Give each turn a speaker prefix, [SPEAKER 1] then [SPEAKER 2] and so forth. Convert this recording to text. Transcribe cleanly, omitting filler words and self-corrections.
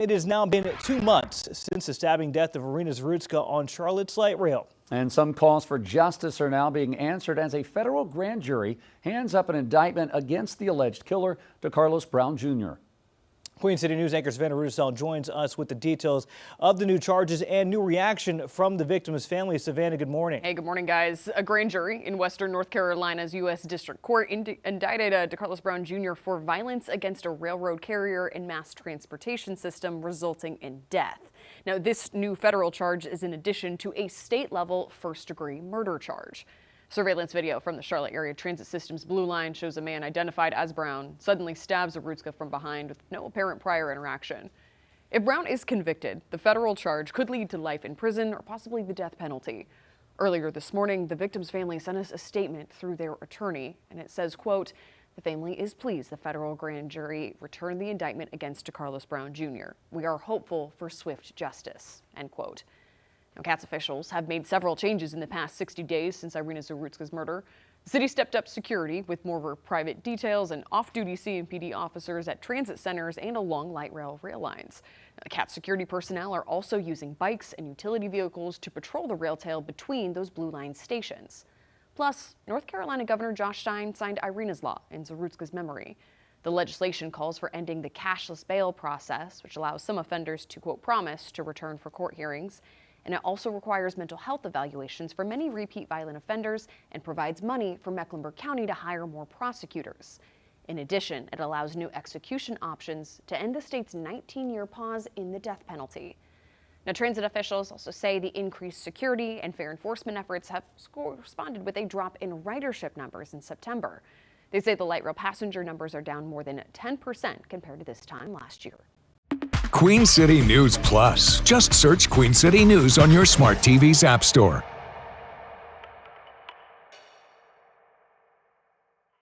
[SPEAKER 1] It has now been 2 months since the stabbing death of Iryna Zarutska on Charlotte's light rail. And some calls for justice are now being answered as a federal grand jury hands up an indictment against the alleged killer, Decarlos Brown Jr. Queen City News anchor Savannah Russell joins us with the details of the new charges and new reaction from the victim's family. Savannah, good morning.
[SPEAKER 2] Hey, good morning, guys. A grand jury in Western North Carolina's U.S. District Court indicted Decarlos Brown Jr. for violence against a railroad carrier and mass transportation system, resulting in death. Now, this new federal charge is in addition to a state-level first-degree murder charge. Surveillance video from the Charlotte area transit system's blue line shows a man identified as Brown suddenly stabs Zarutska from behind with no apparent prior interaction. If Brown is convicted, the federal charge could lead to life in prison or possibly the death penalty. Earlier this morning, the victim's family sent us a statement through their attorney, and it says, quote, "The family is pleased the federal grand jury returned the indictment against Decarlos Brown Jr. We are hopeful for swift justice," end quote. Now, CATS officials have made several changes in the past 60 days since Iryna Zarutska's murder. The city stepped up security with more private details and off-duty CMPD officers at transit centers and along light rail lines. Now, the CATS security personnel are also using bikes and utility vehicles to patrol the rail tail between those blue line stations. Plus, North Carolina Governor Josh Stein signed Iryna's law in Zarutska's memory. The legislation calls for ending the cashless bail process, which allows some offenders to, quote, promise to return for court hearings. And it also requires mental health evaluations for many repeat violent offenders and provides money for Mecklenburg County to hire more prosecutors. In addition, it allows new execution options to end the state's 19-year pause in the death penalty. Now, transit officials also say the increased security and fair enforcement efforts have corresponded with a drop in ridership numbers in September. They say the light rail passenger numbers are down more than 10% compared to this time last year.
[SPEAKER 3] Queen City News Plus. Just search Queen City News on your smart TV's app store.